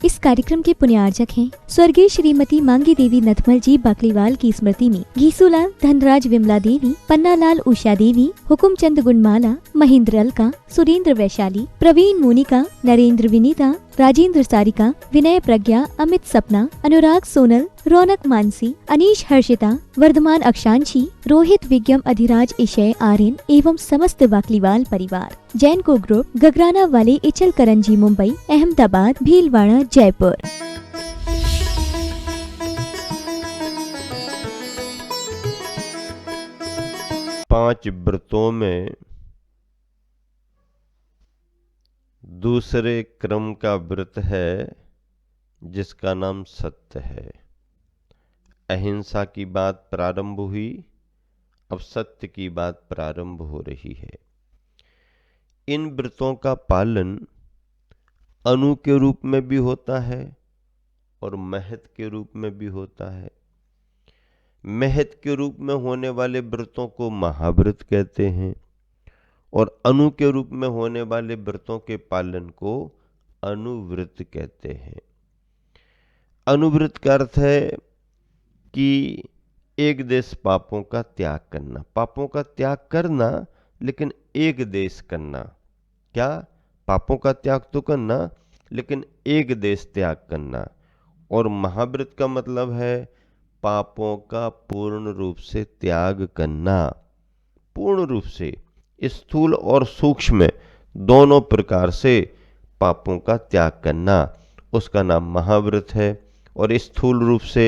इस कार्यक्रम के पुण्यार्जक हैं स्वर्गीय श्रीमती मांगी देवी नथमल जी बाकलीवाल की स्मृति में घीसूलाल धनराज विमला देवी, पन्नालाल उषा देवी, हुकुमचंद गुणमाला, महेंद्र अलका, सुरेंद्र वैशाली, प्रवीण मोनिका, नरेंद्र विनीता, राजेंद्र सारिका, विनय प्रज्ञा, अमित सपना, अनुराग सोनल, रौनक मानसी, अनीश हर्षिता, वर्धमान अक्षांशी, रोहित विज्ञम, अधिराज इशय आर्यन एवं समस्त बाकलीवाल परिवार, जैन को ग्रुप, गगराना वाले, इचल करंजी मुंबई, अहमदाबाद, भीलवाड़ा, जयपुर। पांच व्रतों में दूसरे क्रम का व्रत है जिसका नाम सत्य है। अहिंसा की बात प्रारंभ हुई, अब सत्य की बात प्रारंभ हो रही है। इन व्रतों का पालन अनु के रूप में भी होता है और महत के रूप में भी होता है। महत के रूप में होने वाले व्रतों को महाव्रत कहते हैं और अनु के रूप में होने वाले व्रतों के पालन को अनुव्रत कहते हैं। अनुव्रत का अर्थ है कि एक देश पापों का त्याग करना, पापों का त्याग करना लेकिन एक देश करना। क्या? पापों का त्याग तो करना लेकिन एक देश त्याग करना। और महाव्रत का मतलब है पापों का पूर्ण रूप से त्याग करना, पूर्ण रूप से, स्थूल और सूक्ष्म दोनों प्रकार से पापों का त्याग करना, उसका नाम महाव्रत है। और स्थूल रूप से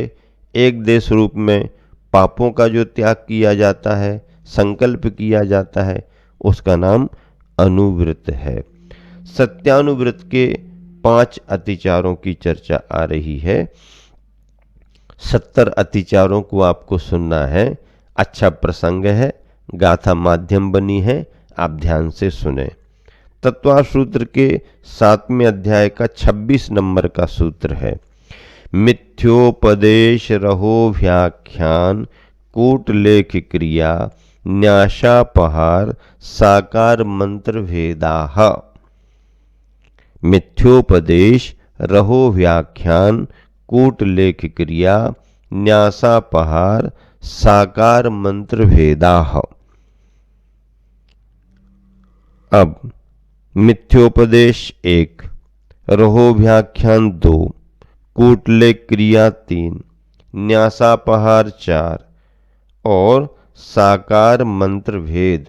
एक देश रूप में पापों का जो त्याग किया जाता है, संकल्प किया जाता है, उसका नाम अनुव्रत है। सत्यानुव्रत के 5 अतिचारों की चर्चा आ रही है। 70 अतिचारों को आपको सुनना है। अच्छा प्रसंग है, गाथा माध्यम बनी है, आप ध्यान से सुने। तत्वार सूत्र के 7वें अध्याय का 26 नंबर का सूत्र है, मिथ्योपदेश रहो व्याख्यान कूटलेख क्रिया न्यासापहार साकार मंत्र भेदाः। मिथ्योपदेश रहो व्याख्यान कूटलेख क्रिया न्यासापहार साकार मंत्र भेदाः। अब मिथ्योपदेश 1, रहो व्याख्यान 2, कूटलेख क्रिया 3, न्यासापहार 4 और साकार मंत्र भेद,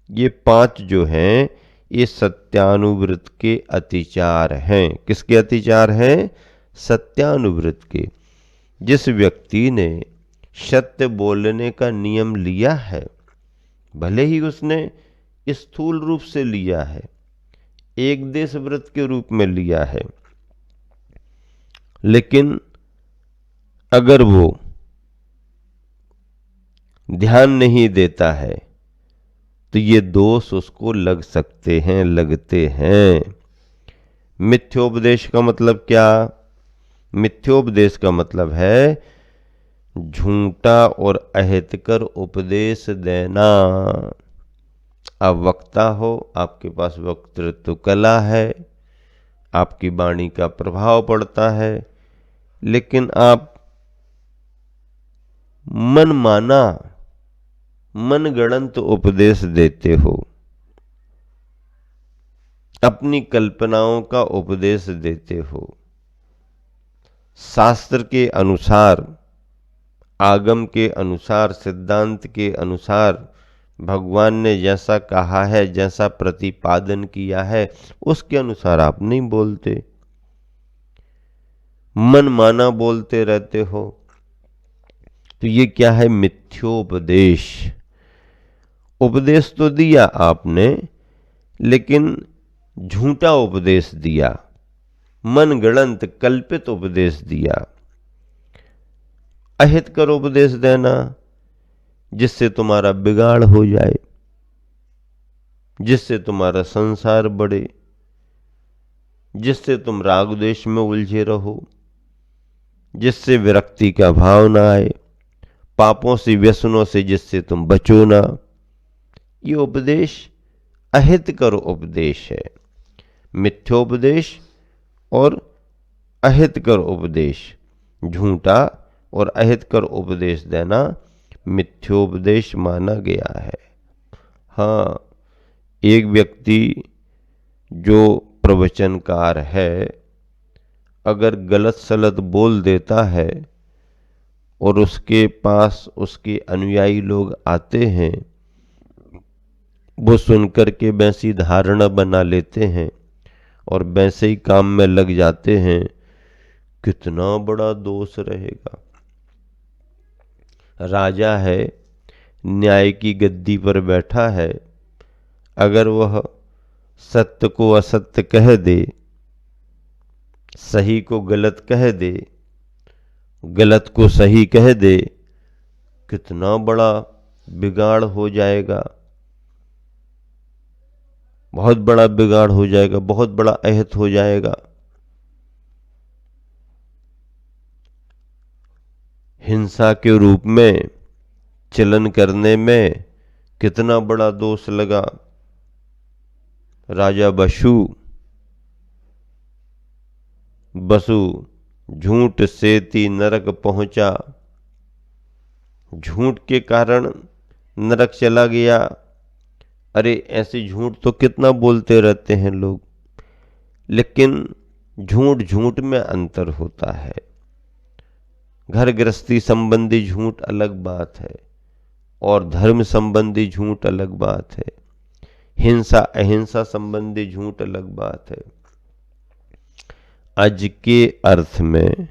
ये 5 जो हैं ये सत्यानुव्रत के अतिचार हैं। किसके अतिचार हैं? सत्यानुव्रत के। जिस व्यक्ति ने सत्य बोलने का नियम लिया है, भले ही उसने स्थूल रूप से लिया है, एक देश व्रत के रूप में लिया है, लेकिन अगर वो ध्यान नहीं देता है तो ये दोष उसको लग सकते हैं, लगते हैं। मिथ्योपदेश का मतलब क्या? मिथ्योपदेश का मतलब है झूठा और अहितकर उपदेश देना। आप वक्ता हो, आपके पास वक्तृत्व कला है, आपकी वाणी का प्रभाव पड़ता है, लेकिन आप मनमाना, मनगढ़ंत उपदेश देते हो, अपनी कल्पनाओं का उपदेश देते हो। शास्त्र के अनुसार, आगम के अनुसार, सिद्धांत के अनुसार भगवान ने जैसा कहा है, जैसा प्रतिपादन किया है, उसके अनुसार आप नहीं बोलते, मनमाना बोलते रहते हो। तो ये क्या है? मिथ्योपदेश। उपदेश तो दिया आपने, लेकिन झूठा उपदेश दिया, मनगढ़ंत कल्पित उपदेश दिया। अहितकर उपदेश देना जिससे तुम्हारा बिगाड़ हो जाए, जिससे तुम्हारा संसार बढ़े, जिससे तुम राग द्वेष में उलझे रहो, जिससे विरक्ति का भाव ना आए, पापों से, व्यसनों से जिससे तुम बचो ना। ये उपदेश अहितकर उपदेश है। मिथ्योपदेश और अहितकर उपदेश, झूठा और अहितकर उपदेश देना मिथ्योपदेश माना गया है। हाँ, एक व्यक्ति जो प्रवचनकार है अगर गलत सलत बोल देता है और उसके पास उसके अनुयायी लोग आते हैं, वो सुनकर के वैसी धारणा बना लेते हैं और वैसे ही काम में लग जाते हैं, कितना बड़ा दोष रहेगा। राजा है, न्याय की गद्दी पर बैठा है, अगर वह सत्य को असत्य कह दे, सही को गलत कह दे, गलत को सही कह दे, कितना बड़ा बिगाड़ हो जाएगा, बहुत बड़ा बिगाड़ हो जाएगा, बहुत बड़ा अहित हो जाएगा। हिंसा के रूप में चलन करने में कितना बड़ा दोष लगा। राजा बसु झूठ सेती नरक पहुंचा, झूठ के कारण नरक चला गया। अरे ऐसे झूठ तो कितना बोलते रहते हैं लोग, लेकिन झूठ झूठ में अंतर होता है। घर गृहस्थी संबंधी झूठ अलग बात है और धर्म संबंधी झूठ अलग बात है, हिंसा अहिंसा संबंधी झूठ अलग बात है। आज के अर्थ में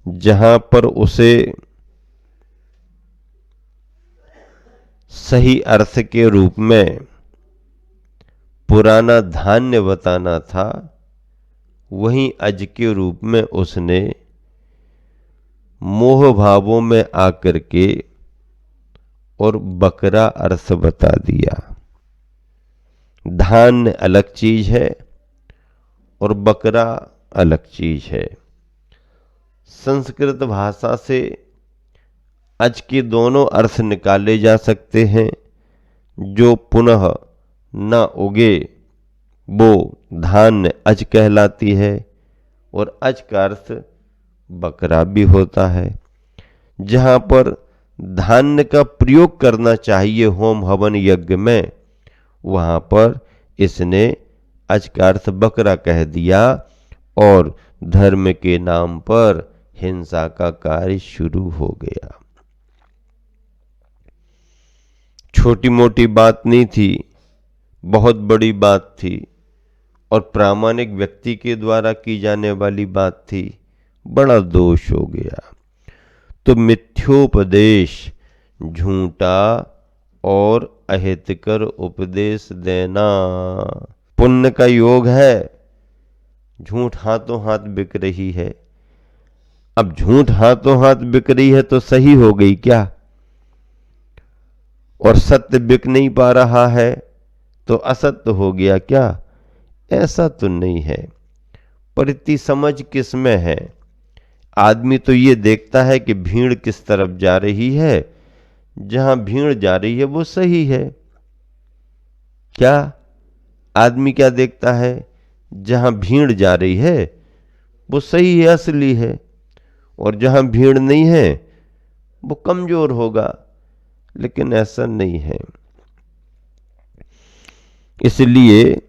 जहां पर उसे सही अर्थ के रूप में पुराना धान्य बताना था, वहीं आज के रूप में उसने मोह भावों में आकर के और बकरा अर्थ बता दिया। धान्य अलग चीज है और बकरा अलग चीज है। संस्कृत भाषा से आज के दोनों अर्थ निकाले जा सकते हैं। जो पुनः न उगे वो धान्य अज कहलाती है और अज का अर्थ बकरा भी होता है। जहां पर धान्य का प्रयोग करना चाहिए होम हवन यज्ञ में, वहां पर इसने अज का अर्थ बकरा कह दिया और धर्म के नाम पर हिंसा का कार्य शुरू हो गया। छोटी मोटी बात नहीं थी, बहुत बड़ी बात थी और प्रामाणिक व्यक्ति के द्वारा की जाने वाली बात थी। बड़ा दोष हो गया। तो मिथ्योपदेश, झूठा और अहितकर उपदेश देना पुण्य का योग है। झूठ हाथों हाथ बिक रही है। अब झूठ हाथों हाथ बिक रही है तो सही हो गई क्या? और सत्य बिक नहीं पा रहा है तो असत्य हो गया क्या? ऐसा तो नहीं है। पर इतनी समझ किस में है? आदमी तो ये देखता है कि भीड़ किस तरफ जा रही है, जहां भीड़ जा रही है वो सही है। क्या आदमी क्या देखता है? जहां भीड़ जा रही है वो सही है, असली है, और जहां भीड़ नहीं है वो कमजोर होगा। लेकिन ऐसा नहीं है। इसलिए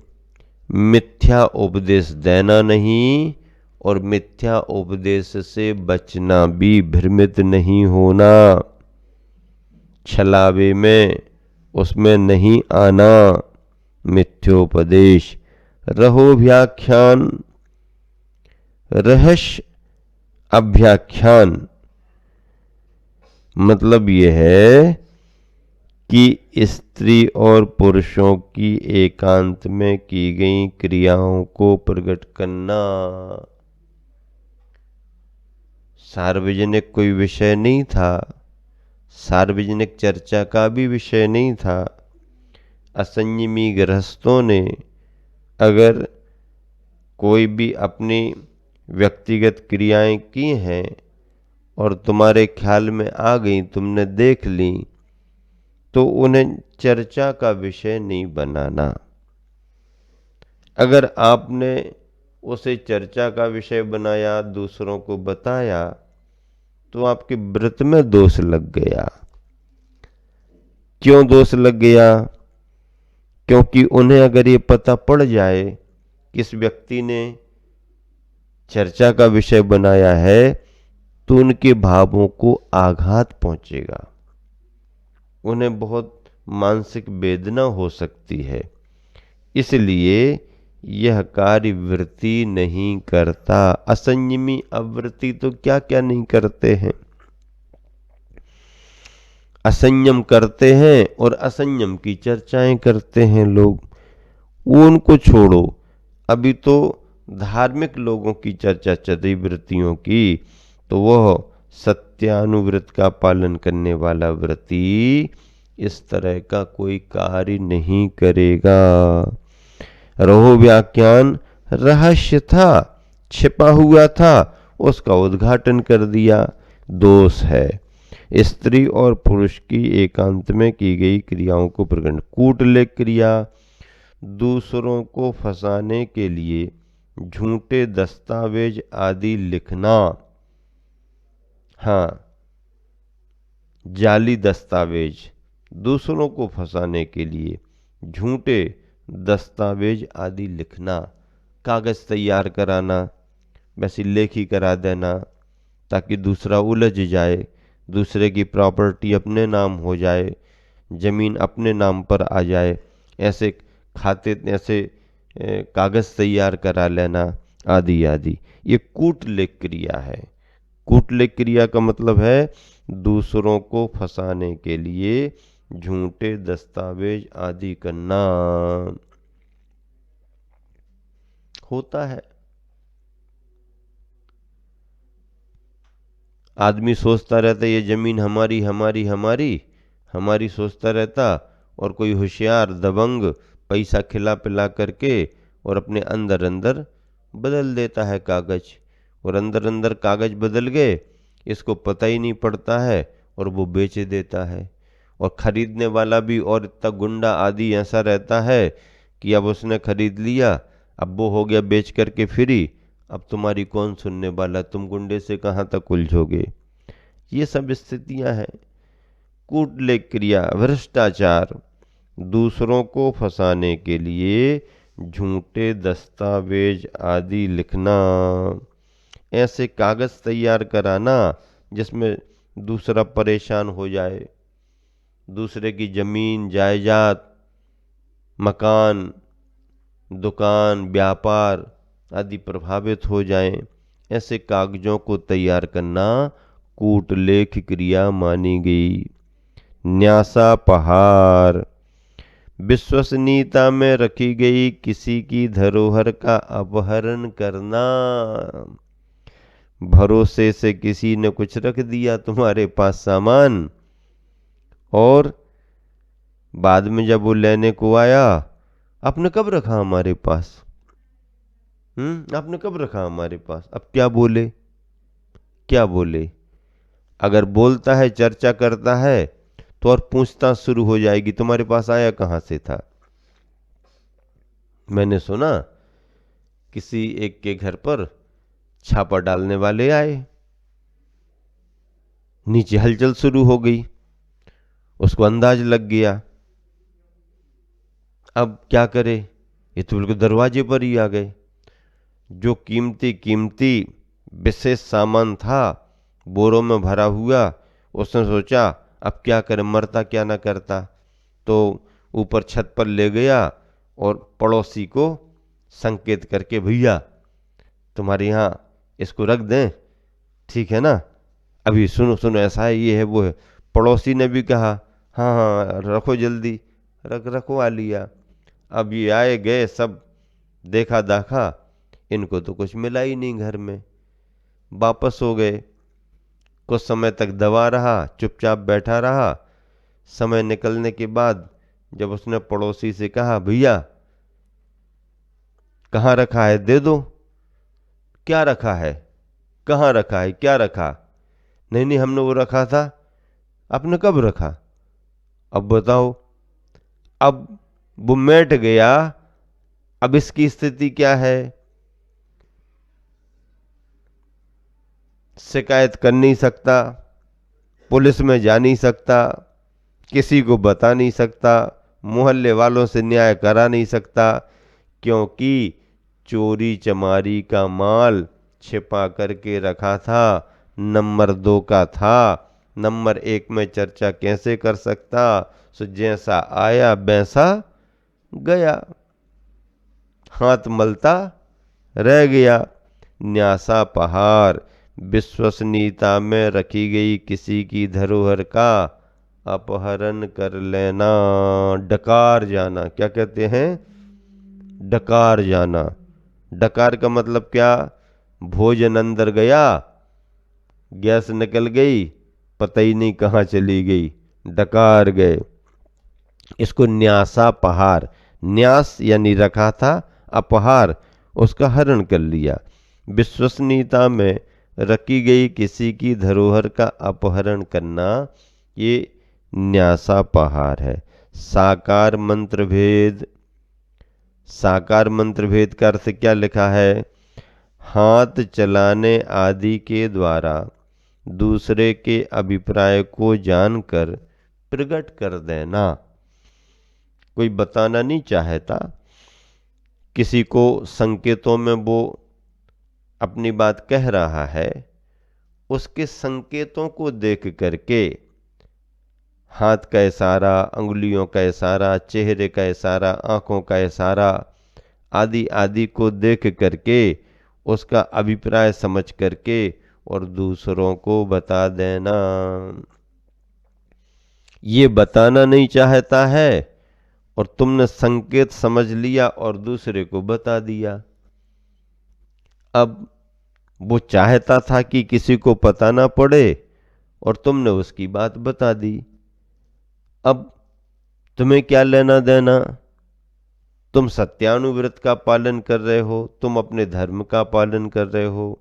मिथ्या उपदेश देना नहीं और मिथ्या उपदेश से बचना भी, भ्रमित नहीं होना, छलावे में उसमें नहीं आना। मिथ्योपदेश रहो व्याख्यान, रहस्य अभ्याख्यान, मतलब यह है कि स्त्री और पुरुषों की एकांत में की गई क्रियाओं को प्रकट करना। सार्वजनिक कोई विषय नहीं था, सार्वजनिक चर्चा का भी विषय नहीं था। असंयमी गृहस्थों ने अगर कोई भी अपनी व्यक्तिगत क्रियाएं की हैं और तुम्हारे ख्याल में आ गई, तुमने देख ली, तो उन्हें चर्चा का विषय नहीं बनाना। अगर आपने उसे चर्चा का विषय बनाया, दूसरों को बताया, तो आपके व्रत में दोष लग गया। क्यों दोष लग गया? क्योंकि उन्हें अगर ये पता पड़ जाए कि इस व्यक्ति ने चर्चा का विषय बनाया है, तो उनके भावों को आघात पहुंचेगा, उन्हें बहुत मानसिक वेदना हो सकती है। इसलिए यह कार्य वृत्ति नहीं करता। असंयमी अवृत्ति तो क्या क्या नहीं करते हैं। असंयम करते हैं और असंयम की चर्चाएं करते हैं लोग, वो उनको छोड़ो। अभी तो धार्मिक लोगों की चर्चा चल रही वृत्तियों की, तो वह सत्यानुव्रत का पालन करने वाला व्रती इस तरह का कोई कार्य नहीं करेगा। रहो व्याख्यान रहस्य था, छिपा हुआ था, उसका उद्घाटन कर दिया, दोष है। स्त्री और पुरुष की एकांत में की गई क्रियाओं को प्रकट। कूटलेख क्रिया, दूसरों को फंसाने के लिए झूठे दस्तावेज आदि लिखना। हाँ, जाली दस्तावेज, दूसरों को फंसाने के लिए झूठे दस्तावेज आदि लिखना, कागज तैयार कराना, वैसी लेखी करा देना ताकि दूसरा उलझ जाए, दूसरे की प्रॉपर्टी अपने नाम हो जाए, जमीन अपने नाम पर आ जाए, ऐसे खाते ऐसे कागज तैयार करा लेना आदि आदि, ये कूटलेख क्रिया है। कूटलेख क्रिया का मतलब है दूसरों को फंसाने के लिए झूठे दस्तावेज आदि करना होता है। आदमी सोचता रहता ये जमीन हमारी हमारी हमारी हमारी सोचता रहता, और कोई होशियार दबंग पैसा खिला पिला करके और अपने अंदर अंदर बदल देता है कागज, और अंदर अंदर कागज बदल गए, इसको पता ही नहीं पड़ता है और वो बेच देता है। और खरीदने वाला भी और इतना गुंडा आदि ऐसा रहता है कि अब उसने खरीद लिया, अब वो हो गया बेच करके फ्री, अब तुम्हारी कौन सुनने वाला, तुम गुंडे से कहाँ तक उलझोगे। ये सब स्थितियां हैं। कूटलेख क्रिया, भ्रष्टाचार, दूसरों को फंसाने के लिए झूठे दस्तावेज आदि लिखना, ऐसे कागज तैयार कराना जिसमें दूसरा परेशान हो जाए, दूसरे की जमीन जायदाद, मकान, दुकान, व्यापार आदि प्रभावित हो जाएं, ऐसे कागजों को तैयार करना कूटलेख क्रिया मानी गई। न्यासापहार, विश्वसनीयता में रखी गई किसी की धरोहर का अपहरण करना। भरोसे से किसी ने कुछ रख दिया तुम्हारे पास सामान, और बाद में जब वो लेने को आया, आपने कब रखा हमारे पास, आपने कब रखा हमारे पास, अब क्या बोले, क्या बोले। अगर बोलता है, चर्चा करता है, तो और पूछताछ शुरू हो जाएगी, तुम्हारे पास आया कहां से था। मैंने सुना किसी एक के घर पर छापा डालने वाले आए, नीचे हलचल शुरू हो गई, उसको अंदाज लग गया, अब क्या करे, ये तो बिल्कुल दरवाजे पर ही आ गए। जो कीमती कीमती विशेष सामान था बोरों में भरा हुआ, उसने सोचा अब क्या करे, मरता क्या ना करता, तो ऊपर छत पर ले गया और पड़ोसी को संकेत करके, भैया तुम्हारे यहाँ इसको रख दें, ठीक है ना, अभी सुनो सुनो ऐसा है, ये है वो है। पड़ोसी ने भी कहा हाँ हाँ रखो जल्दी, रखवा लिया। अब ये आए गए, सब देखा दाखा, इनको तो कुछ मिला ही नहीं घर में, वापस हो गए। कुछ समय तक दबा रहा, चुपचाप बैठा रहा। समय निकलने के बाद जब उसने पड़ोसी से कहा, भैया कहाँ रखा है, दे दो। क्या रखा है, कहाँ रखा है, क्या रखा, नहीं नहीं हमने वो रखा था। आपने कब रखा, अब बताओ। अब वो मिट गया। अब इसकी स्थिति क्या है, शिकायत कर नहीं सकता, पुलिस में जा नहीं सकता, किसी को बता नहीं सकता, मोहल्ले वालों से न्याय करा नहीं सकता, क्योंकि चोरी चमारी का माल छिपा करके रखा था, नंबर 2 का था, नंबर 1 में चर्चा कैसे कर सकता। सो जैसा आया वैसा गया, हाथ मलता रह गया। न्यासा पहाड़, विश्वसनीयता में रखी गई किसी की धरोहर का अपहरण कर लेना, डकार जाना। क्या कहते हैं? डकार जाना। डकार का मतलब क्या? भोजन अंदर गया, गैस निकल गई, पता ही नहीं कहाँ चली गई, डकार गए। इसको न्यासा पहाड़, न्यास यानी रखा था, अपहार उसका हरण कर लिया। विश्वसनीयता में रखी गई किसी की धरोहर का अपहरण करना, ये न्यासा पहाड़ है। साकार मंत्र भेद, साकार मंत्र भेद का अर्थ क्या लिखा है? हाथ चलाने आदि के द्वारा दूसरे के अभिप्राय को जानकर प्रकट कर देना। कोई बताना नहीं चाहता, किसी को संकेतों में वो अपनी बात कह रहा है, उसके संकेतों को देख करके, हाथ का इशारा, अंगुलियों का इशारा, चेहरे का इशारा, आंखों का इशारा आदि आदि को देख करके उसका अभिप्राय समझ करके और दूसरों को बता देना। ये बताना नहीं चाहता है और तुमने संकेत समझ लिया और दूसरे को बता दिया। अब वो चाहता था कि किसी को पता ना पड़े और तुमने उसकी बात बता दी। अब तुम्हें क्या लेना देना? तुम सत्यानुव्रत का पालन कर रहे हो, तुम अपने धर्म का पालन कर रहे हो,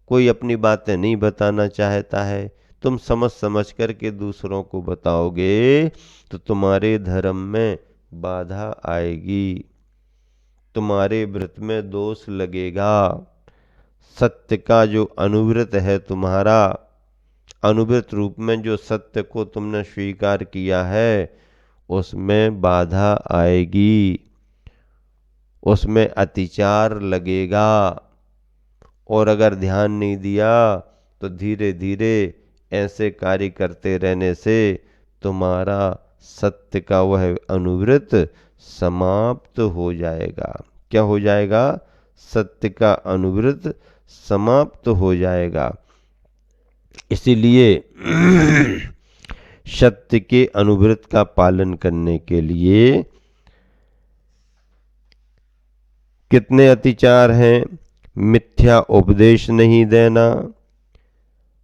कोई अपनी बातें नहीं बताना चाहता है, तुम समझ समझ करके दूसरों को बताओगे तो तुम्हारे धर्म में बाधा आएगी, तुम्हारे व्रत में दोष लगेगा। सत्य का जो अनुव्रत है तुम्हारा, अनुव्रत रूप में जो सत्य को तुमने स्वीकार किया है, उसमें बाधा आएगी, उसमें अतिचार लगेगा। और अगर ध्यान नहीं दिया तो धीरे धीरे ऐसे कार्य करते रहने से तुम्हारा सत्य का वह अनुव्रत समाप्त हो जाएगा। क्या हो जाएगा? सत्य का अनुव्रत समाप्त हो जाएगा। इसीलिए सत्य के अनुव्रत का पालन करने के लिए कितने अतिचार हैं? मिथ्या उपदेश नहीं देना,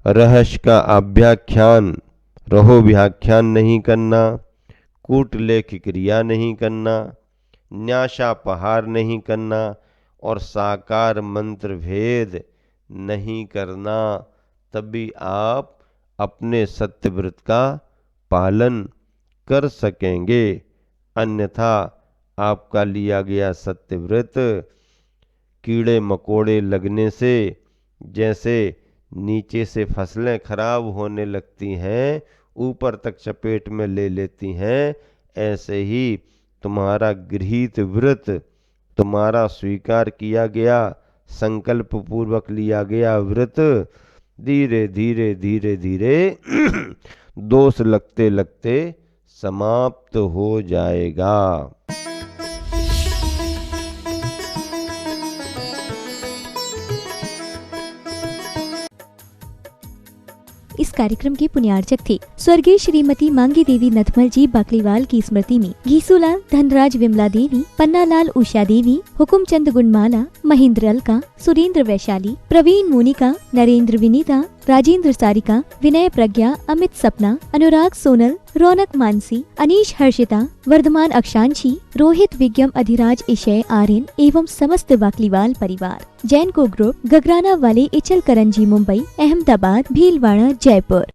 रहस्य का अभ्याख्यान रहो व्याख्यान नहीं करना, कूटलेख क्रिया नहीं करना, न्यासापहार नहीं करना और साकार मंत्र भेद नहीं करना। तभी आप अपने सत्यव्रत का पालन कर सकेंगे। अन्यथा आपका लिया गया सत्यव्रत कीड़े मकोड़े लगने से जैसे नीचे से फसलें खराब होने लगती हैं, ऊपर तक चपेट में ले लेती हैं, ऐसे ही तुम्हारा गृहीत व्रत, तुम्हारा स्वीकार किया गया, संकल्प पूर्वक लिया गया व्रत धीरे धीरे धीरे धीरे दोष लगते लगते समाप्त हो जाएगा। इस कार्यक्रम के पुण्यार्चक थे स्वर्गीय श्रीमती मांगी देवी नथमल जी बाकलीवाल की स्मृति में घीसूलाल धनराज विमला देवी, पन्नालाल उषा देवी, हुकुमचंद गुणमाला, महेंद्र अलका, सुरेंद्र वैशाली, प्रवीण मोनिका, नरेंद्र विनीता, राजेंद्र सारिका, विनय प्रज्ञा, अमित सपना, अनुराग सोनल, रौनक मानसी, अनीश हर्षिता, वर्धमान अक्षांशी, रोहित विज्ञम अधिराज इशय आर्यन एवं समस्त बाकलीवाल परिवार, जैन को ग्रुप, गगराना वाले इचल करंजी मुंबई, अहमदाबाद, भीलवाड़ा, जयपुर।